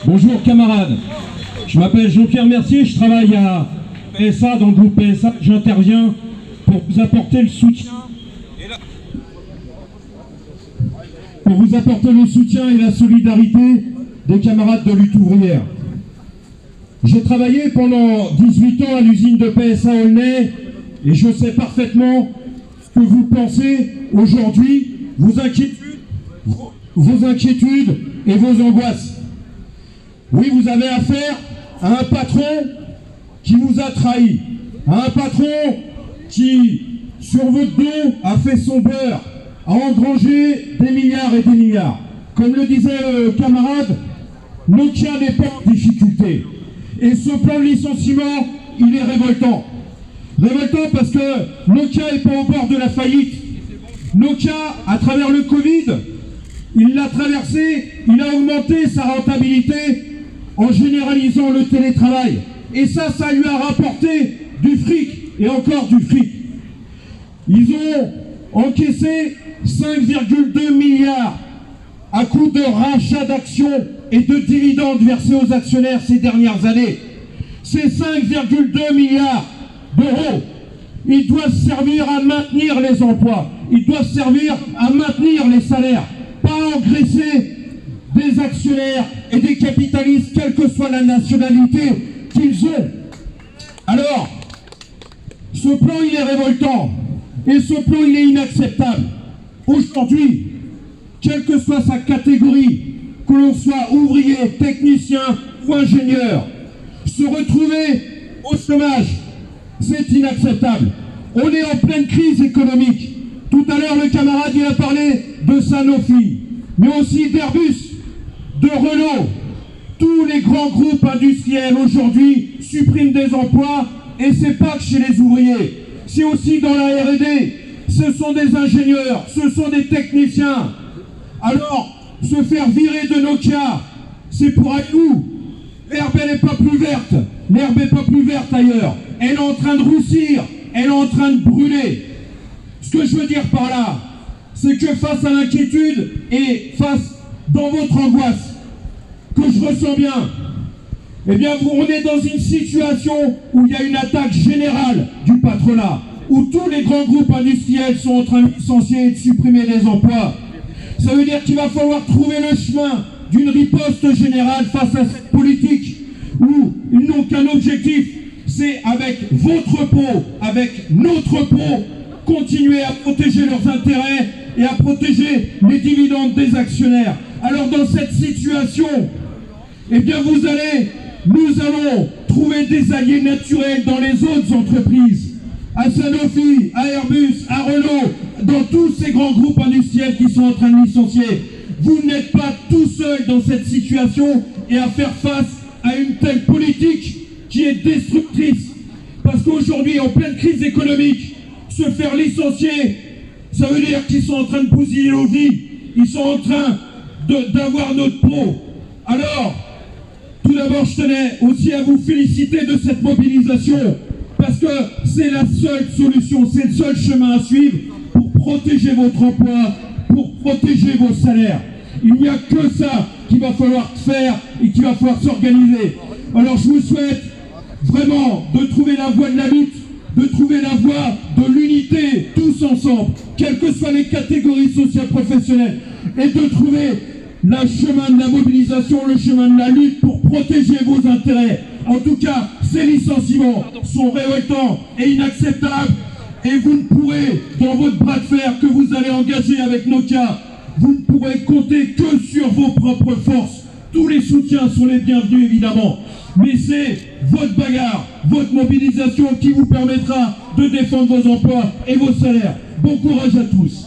Bonjour camarades, je m'appelle Jean-Pierre Mercier, je travaille à PSA, dans le groupe PSA, j'interviens pour vous apporter le soutien et la solidarité des camarades de lutte ouvrière. J'ai travaillé pendant 18 ans à l'usine de PSA Aulnay et je sais parfaitement ce que vous pensez aujourd'hui, vos inquiétudes et vos angoisses. Oui, vous avez affaire à un patron qui vous a trahi, à un patron qui, sur votre dos, a fait son beurre, a engrangé des milliards et des milliards. Comme le disait le camarade, Nokia n'est pas en difficulté. Et ce plan de licenciement, il est révoltant. Révoltant parce que Nokia n'est pas au bord de la faillite. Nokia, à travers le Covid, il l'a traversé, il a augmenté sa rentabilité en généralisant le télétravail. Et ça lui a rapporté du fric, et encore du fric. Ils ont encaissé 5,2 milliards à coup de rachat d'actions et de dividendes versés aux actionnaires ces dernières années. Ces 5,2 milliards d'euros, ils doivent servir à maintenir les emplois, ils doivent servir à maintenir les salaires, pas engraisser des actionnaires et des capitalistes, quelle que soit la nationalité qu'ils ont. Alors, ce plan, il est révoltant, et ce plan, il est inacceptable. Aujourd'hui, quelle que soit sa catégorie, que l'on soit ouvrier, technicien ou ingénieur, se retrouver au chômage, c'est inacceptable. On est en pleine crise économique. Tout à l'heure, le camarade, il a parlé de Sanofi, mais aussi d'Airbus, de Renault. Tous les grands groupes industriels aujourd'hui suppriment des emplois, et c'est pas que chez les ouvriers, c'est aussi dans la R&D. Ce sont des ingénieurs, ce sont des techniciens. Alors, se faire virer de Nokia, c'est pour aller où? L'herbe, elle n'est pas plus verte. L'herbe n'est pas plus verte ailleurs. Elle est en train de roussir, elle est en train de brûler. Ce que je veux dire par là, c'est que face à l'inquiétude et face dans votre angoisse, que je ressens bien, eh bien, on est dans une situation où il y a une attaque générale du patronat, où tous les grands groupes industriels sont en train de licencier et de supprimer des emplois. Ça veut dire qu'il va falloir trouver le chemin d'une riposte générale face à cette politique où ils n'ont qu'un objectif, c'est avec votre peau, avec notre peau, continuer à protéger leurs intérêts et à protéger les dividendes des actionnaires. Alors dans cette situation, eh bien nous allons trouver des alliés naturels dans les autres entreprises, à Sanofi, à Airbus, à Renault, dans tous ces grands groupes industriels qui sont en train de licencier. Vous n'êtes pas tout seul dans cette situation et à faire face à une telle politique qui est destructrice. Parce qu'aujourd'hui, en pleine crise économique, se faire licencier, ça veut dire qu'ils sont en train de bousiller nos vies. Ils sont en train d'avoir notre peau. Alors, tout d'abord, je tenais aussi à vous féliciter de cette mobilisation. Parce que c'est la seule solution, c'est le seul chemin à suivre pour protéger votre emploi, pour protéger vos salaires. Il n'y a que ça qu'il va falloir faire et qu'il va falloir s'organiser. Alors je vous souhaite vraiment de trouver la voie de la lutte, de trouver la voie de l'unité, tous ensemble, quelles que soient les catégories sociales professionnelles, et de trouver le chemin de la mobilisation, le chemin de la lutte pour protéger vos intérêts. En tout cas, ces licenciements sont révoltants et inacceptables, et vous ne pourrez, dans votre bras de fer que vous allez engager avec Nokia, vous ne pourrez compter que sur vos propres forces. Tous les soutiens sont les bienvenus évidemment, mais c'est votre bagarre, votre mobilisation qui vous permettra de défendre vos emplois et vos salaires. Bon courage à tous.